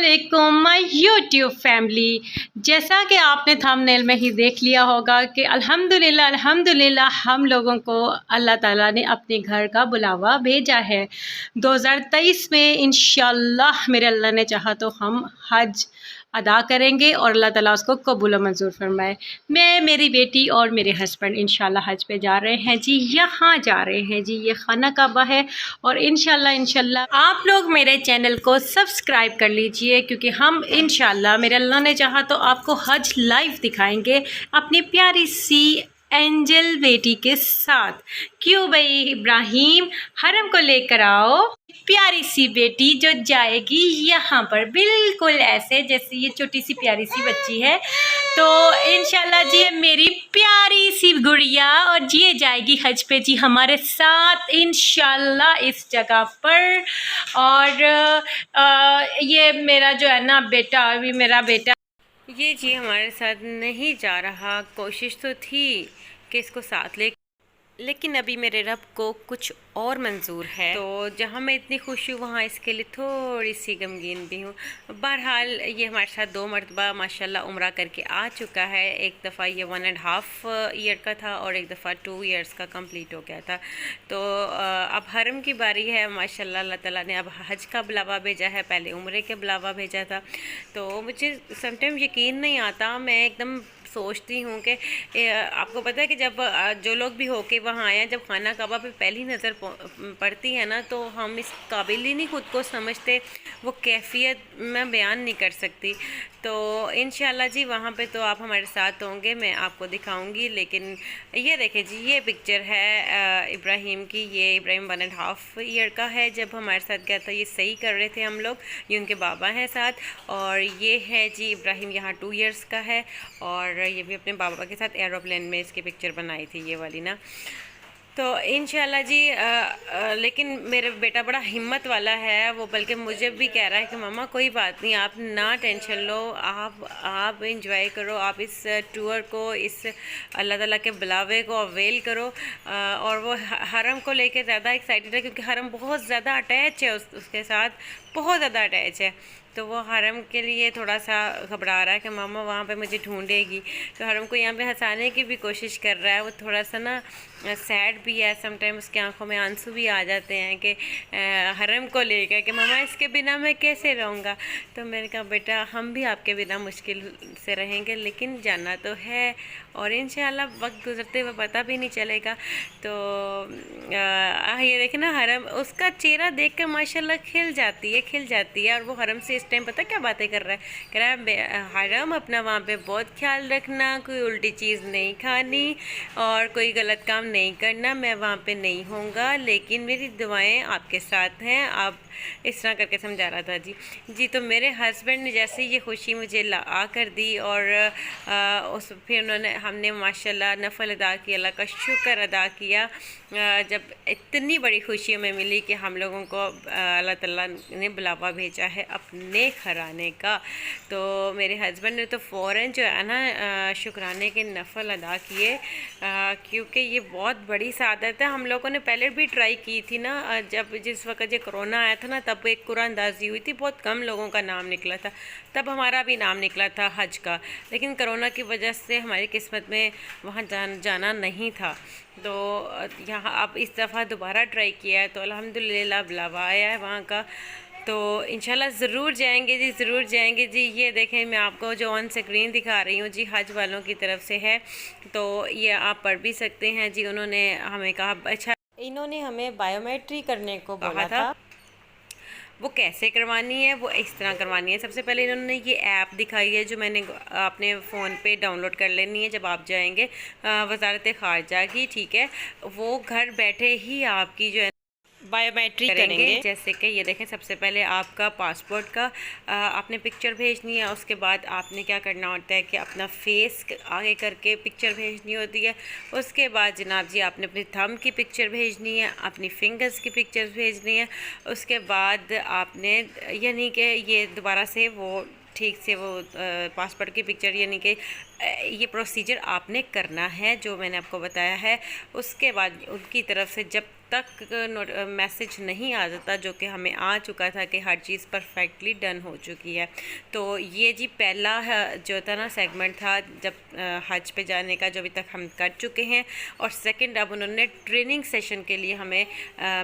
अस्सलामुअलैकुम my YouTube family. जैसा कि आपने थंबनेल में ही देख लिया होगा कि अल्हम्दुलिल्लाह हम लोगों को अल्लाह ताला ने अपने घर का बुलावा भेजा है। 2023 में इंशाल्लाह मेरे अल्लाह ने चाहा तो हम हज अदा करेंगे और अल्लाह ताला उसको कबूल और मंजूर फरमाए। मैं, मेरी बेटी और मेरे हस्बैंड इंशाल्लाह हज पे जा रहे हैं जी। यहाँ जा रहे हैं जी, ये खाना काबा है और इंशाल्लाह आप लोग मेरे चैनल को सब्सक्राइब कर लीजिए, क्योंकि हम इंशाल्लाह मेरे अल्लाह ने चाहा तो आपको हज लाइव दिखाएंगे अपनी प्यारी सी एंजल बेटी के साथ। क्यों भाई इब्राहिम, हरम को लेकर आओ। प्यारी सी बेटी जो जाएगी यहाँ पर बिल्कुल ऐसे जैसे ये छोटी सी प्यारी सी बच्ची है, तो इंशाल्लाह जी मेरी प्यारी सी गुड़िया और ये जाएगी हज पे जी हमारे साथ इंशाल्लाह इस जगह पर। और ये मेरा जो है ना बेटा, अभी मेरा बेटा ये जी हमारे साथ नहीं जा रहा। कोशिश तो थी कि इसको साथ लेकिन अभी मेरे रब को कुछ और मंजूर है, तो जहाँ मैं इतनी खुश हूँ वहाँ इसके लिए थोड़ी सी गमगीन भी हूँ। बहरहाल ये हमारे साथ 2 मरतबा माशाल्लाह उम्रा करके आ चुका है। एक दफ़ा ये 1.5 ईयर का था और एक दफ़ा 2 ईयर्स का कंप्लीट हो गया था। तो अब हरम की बारी है माशाल्लाह। अल्लाह ताला ने अब हज का बुलावा भेजा है, पहले उम्रे के बुलावा भेजा था। तो मुझे समटाइम यकीन नहीं आता, मैं एकदम सोचती हूँ कि आपको पता है कि जब जो लोग भी होके वहाँ आए हैं, जब खाना काबा पे पहली नज़र पड़ती है ना, तो हम इस काबिल ही नहीं खुद को समझते, वो कैफियत मैं बयान नहीं कर सकती। तो इंशाल्लाह जी वहाँ पे तो आप हमारे साथ होंगे, मैं आपको दिखाऊंगी। लेकिन ये देखें जी, ये पिक्चर है इब्राहिम की। ये इब्राहिम 1.5 ईयर का है जब हमारे साथ गया था। ये सही कर रहे थे हम लोग, ये उनके बाबा हैं साथ। और ये है जी इब्राहिम यहाँ 2 ईयर्स का है और ये भी अपने बाबा के साथ एरोप्लेन में इसकी पिक्चर बनाई थी ये वाली ना। तो इंशाल्लाह जी लेकिन मेरा बेटा बड़ा हिम्मत वाला है, वो बल्कि मुझे भी कह रहा है कि मम्मा कोई बात नहीं, आप ना टेंशन लो, आप इंजॉय करो, आप इस टूर को, इस अल्लाह ताला के बुलावे को अवेल करो। और वो हरम को लेके ज़्यादा एक्साइटेड है, क्योंकि हरम बहुत ज़्यादा अटैच है उसके साथ, बहुत ज़्यादा अटैच है। तो वो हरम के लिए थोड़ा सा घबरा रहा है कि मामा वहाँ पे मुझे ढूंढेगी। तो हरम को यहाँ पे हंसाने की भी कोशिश कर रहा है। वो थोड़ा सा ना सैड भी है, समटाइम उसकी आंखों में आंसू भी आ जाते हैं कि हरम को लेकर कि मामा इसके बिना मैं कैसे रहूँगा। तो मैंने कहा बेटा हम भी आपके बिना मुश्किल से रहेंगे, लेकिन जाना तो है और इंशाल्लाह वक्त गुजरते हुए पता भी नहीं चलेगा। तो ये देखें ना, हरम उसका चेहरा देख कर माशाल्लाह खिल जाती है। और वो हरम से इस टाइम पता क्या बातें कर रहा है, कह रहा है हरम अपना वहाँ पे बहुत ख्याल रखना, कोई उल्टी चीज़ नहीं खानी और कोई गलत काम नहीं करना, मैं वहाँ पे नहीं होऊंगा, लेकिन मेरी दुआएं आपके साथ हैं। आप इस तरह करके समझा रहा था जी। तो मेरे हस्बैंड ने जैसे ये खुशी मुझे ला कर दी और उस फिर हमने माशाल्लाह नफल अदा किया, अल्लाह का शुक्र अदा किया जब इतनी बड़ी खुशी हमें मिली कि हम लोगों को अल्लाह ताला ने बुलावा भेजा है अपने घराने का। तो मेरे हस्बैंड ने तो फ़ौरन जो है ना शुक्राने के नफल अदा किए, क्योंकि ये बहुत बड़ी सादत है। हम लोगों ने पहले भी ट्राई की थी ना, जब जिस वक्त ये कोरोना आया था ना, तब एक कुरानदाजी हुई थी, बहुत कम लोगों का नाम निकला था, तब हमारा भी नाम निकला था हज का। लेकिन कोरोना की वजह से हमारी किस्मत में वहाँ जाना नहीं था। तो यहाँ अब इस दफ़ा दोबारा ट्राई किया है, तो अल्हम्दुलिल्लाह बुलावा आया है वहाँ का। तो इंशाल्लाह ज़रूर जाएंगे जी, ज़रूर जाएंगे जी। ये देखें मैं आपको जो ऑन स्क्रीन दिखा रही हूँ जी, हज वालों की तरफ से है, तो ये आप पढ़ भी सकते हैं जी। उन्होंने हमें कहा, अच्छा इन्होंने हमें बायोमेट्रिक करने को बोला था। वो कैसे करवानी है, वो इस तरह करवानी है। सबसे पहले इन्होंने ये ऐप दिखाई है जो मैंने अपने फ़ोन पे डाउनलोड कर लेनी है जब आप जाएंगे वजारत ख़ारजा की, ठीक है। वो घर बैठे ही आपकी जो है बायोमेट्रिक करेंगे। जैसे कि ये देखें, सबसे पहले आपका पासपोर्ट का आपने पिक्चर भेजनी है। उसके बाद आपने क्या करना होता है कि अपना फेस आगे करके पिक्चर भेजनी होती है। उसके बाद जनाब जी आपने अपनी थंब की पिक्चर भेजनी है, अपनी फिंगर्स की पिक्चर भेजनी है। उसके बाद आपने यानी कि ये दोबारा से वो ठीक से वो पासपोर्ट की पिक्चर यानी कि ये प्रोसीजर आपने करना है जो मैंने आपको बताया है। उसके बाद उनकी तरफ से जब तक मैसेज नहीं आ जाता, जो कि हमें आ चुका था कि हर चीज़ परफेक्टली डन हो चुकी है। तो ये जी पहला जो था ना सेगमेंट था जब हज पे जाने का, जो अभी तक हम कर चुके हैं। और सेकंड अब उन्होंने ट्रेनिंग सेशन के लिए हमें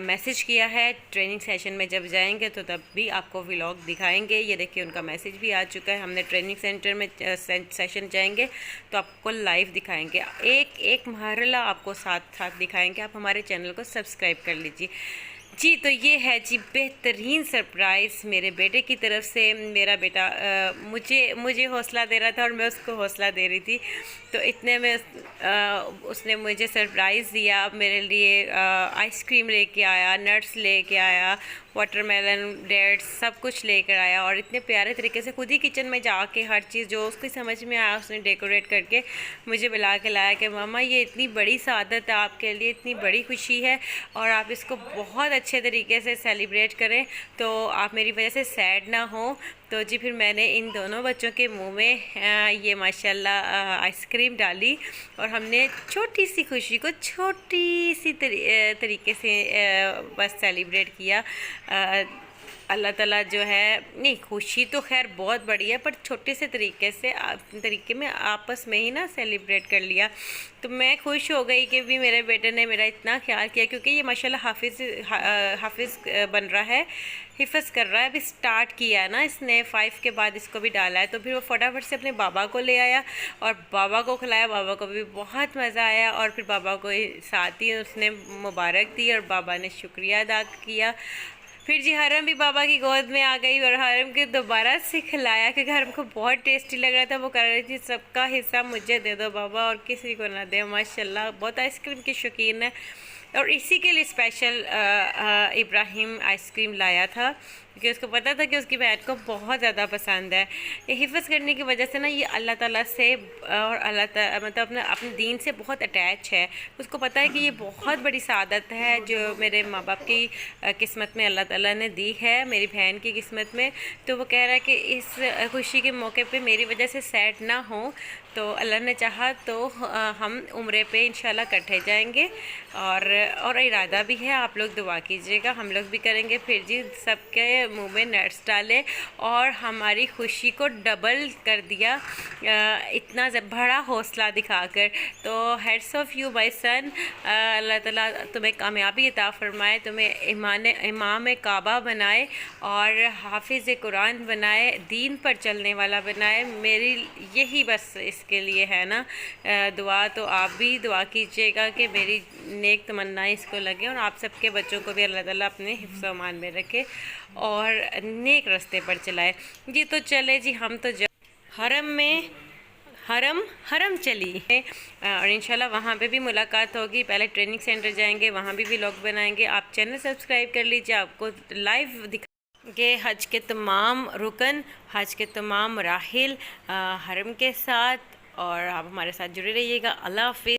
मैसेज किया है। ट्रेनिंग सेशन में जब जाएंगे तो तब भी आपको व्लॉग दिखाएंगे। ये देखिए उनका मैसेज भी आ चुका है। हमने ट्रेनिंग सेंटर में सेशन जाएंगे तो आपको लाइव दिखाएंगे, एक एक मरहला आपको साथ साथ दिखाएंगे। आप हमारे चैनल को सब्सक्राइब कर लीजिए जी। तो ये है जी बेहतरीन सरप्राइज़ मेरे बेटे की तरफ से। मेरा बेटा मुझे हौसला दे रहा था और मैं उसको हौसला दे रही थी। तो इतने में उसने मुझे सरप्राइज़ दिया। मेरे लिए आइसक्रीम लेके आया, नट्स लेके आया, वाटरमेलन, डेट्स सब कुछ लेकर आया। और इतने प्यारे तरीके से खुद ही किचन में जाके हर चीज़ जो उसकी समझ में आया उसने डेकोरेट करके मुझे बुला के लाया कि मामा ये इतनी बड़ी सआदत है आपके लिए, इतनी बड़ी खुशी है और आप इसको बहुत अच्छे तरीके से सेलिब्रेट करें, तो आप मेरी वजह से सैड ना हो। तो जी फिर मैंने इन दोनों बच्चों के मुंह में ये माशाल्लाह आइसक्रीम डाली और हमने छोटी सी खुशी को छोटी सी तरीके से बस सेलिब्रेट किया। अल्लाह ताला जो है, नहीं खुशी तो खैर बहुत बड़ी है, पर छोटे से तरीके में आपस में ही ना सेलिब्रेट कर लिया। तो मैं खुश हो गई कि भी मेरे बेटे ने मेरा इतना ख्याल किया, क्योंकि ये माशाल्लाह हाफिज़ बन रहा है, हिफ़्ज़ कर रहा है। अभी स्टार्ट किया है ना इसने, 5 के बाद इसको भी डाला है। तो फिर वो फटाफट से अपने बाबा को ले आया और बाबा को खिलाया। बाबा को भी बहुत मज़ा आया और फिर बाबा को साथ ही उसने मुबारक दी और बाबा ने शुक्रिया अदा किया। फिर जी हरम भी बाबा की गोद में आ गई और हरम के दोबारा से खिलाया, क्योंकि हरम को बहुत टेस्टी लग रहा था। वो कह रही थी सबका हिस्सा मुझे दे दो बाबा और किसी को ना दे। माशाल्लाह बहुत आइसक्रीम की शौकीन है और इसी के लिए स्पेशल इब्राहिम आइसक्रीम लाया था, क्योंकि उसको पता था कि उसकी बहन को बहुत ज़्यादा पसंद है। ये हिफ़्ज़ करने की वजह से ना ये अल्लाह ताला से और अल्लाह ताला मतलब अपने दीन से बहुत अटैच है। उसको पता है कि ये बहुत बड़ी सआदत है जो मेरे माँ बाप की किस्मत में अल्लाह ताला ने दी है, मेरी बहन की किस्मत में। तो वो कह रहा है कि इस खुशी के मौके पे मेरी वजह से सैड ना हो, तो अल्लाह ने चाहा तो हम उम्रे पे इंशाल्लाह इकट्ठे जाएंगे और इरादा भी है। आप लोग दुआ कीजिएगा, हम लोग भी करेंगे। फिर जी सबके मुंह में नट्स डाले और हमारी खुशी को डबल कर दिया इतना बड़ा हौसला दिखाकर। तो heads off you my son, अल्लाह ताला तुम्हें कामयाबी अता फरमाए, तुम्हें इमाम काबा बनाए और हाफिज़ कुरान बनाए, दीन पर चलने वाला बनाए। मेरी यही बस इसके लिए है ना दुआ। तो आप भी दुआ कीजिएगा कि मेरी नेक तमन्नाएं इसको लगे और आप सबके बच्चों को भी अल्लाह ताला अपने हिफ्ज़ अमान में रखे और नेक रास्ते पर चलाए जी। तो चले जी, हम तो हरम चली और इंशाल्लाह वहाँ पे भी मुलाकात होगी। पहले ट्रेनिंग सेंटर जाएंगे, वहाँ भी व्लॉग बनाएंगे। आप चैनल सब्सक्राइब कर लीजिए, आपको लाइव दिखाएंगे हज के तमाम रुकन, हज के तमाम मराहिल हरम के साथ। और आप हमारे साथ जुड़े रहिएगा। अल्लाह हाफ़िज़।